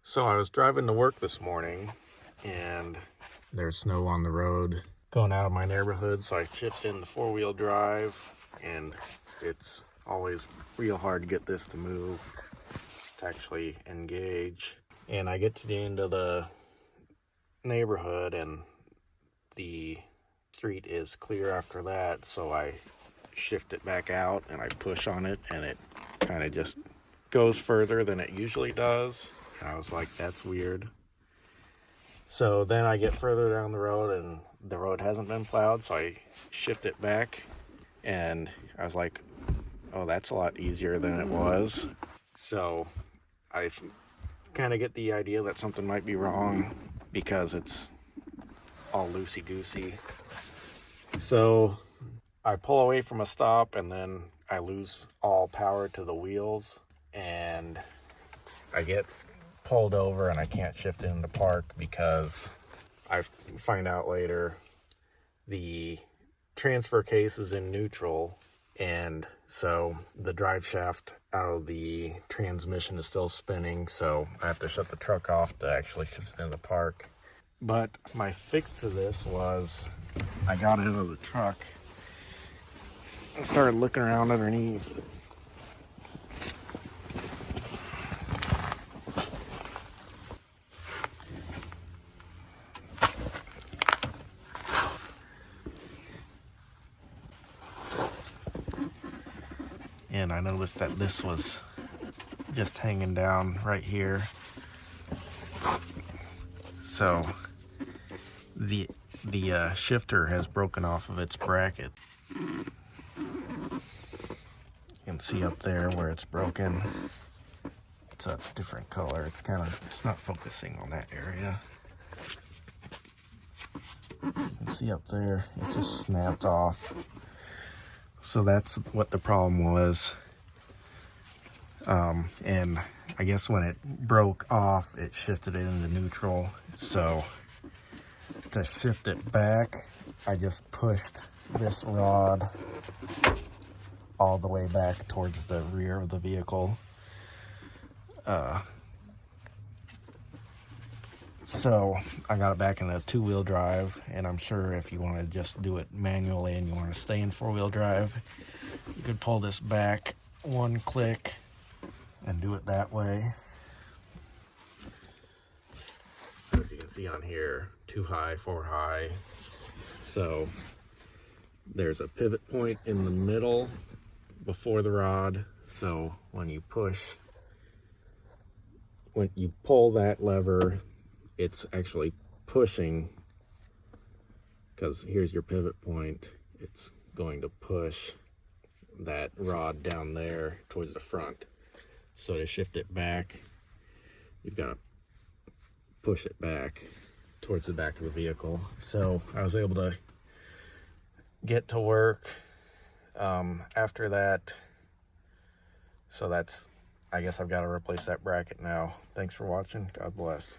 So I was driving to work this morning and there's snow on the road going out of my neighborhood, so I shifted into four-wheel drive, and it's always real hard to get this to move, to actually engage. And I get to the end of the neighborhood and the street is clear after that, so I shift it back out and I push on it, and it kind of just goes further than it usually does. And I was like, that's weird. So then I get further down the road and the road hasn't been plowed, so I shift it back and I was like, oh, that's a lot easier than it was. So I kind of get the idea that something might be wrong because it's all loosey-goosey. So I pull away from a stop and then I lose all power to the wheels and I get pulled over and I can't shift it into park because I find out later the transfer case is in neutral, and so the drive shaft out of the transmission is still spinning, so I have to shut the truck off to actually shift it into park. But my fix to this was I got out of the truck and started looking around underneath. And I noticed that this was just hanging down right here. So the shifter has broken off of its bracket. You can see up there where it's broken. It's a different color. It's not focusing on that area. You can see up there, it just snapped off. So that's what the problem was. And I guess when it broke off, it shifted it into neutral. So to shift it back, I just pushed this rod all the way back towards the rear of the vehicle. So I got it back in a two-wheel drive, and I'm sure if you want to just do it manually and you want to stay in four-wheel drive, you could pull this back one click and do it that way. So as you can see on here, 2 high, 4 high. So there's a pivot point in the middle before the rod. So when you pull that lever, it's actually pushing, because here's your pivot point. It's going to push that rod down there towards the front. So to shift it back, you've got to push it back towards the back of the vehicle. So I was able to get to work after that. So I guess I've got to replace that bracket now. Thanks for watching. God bless.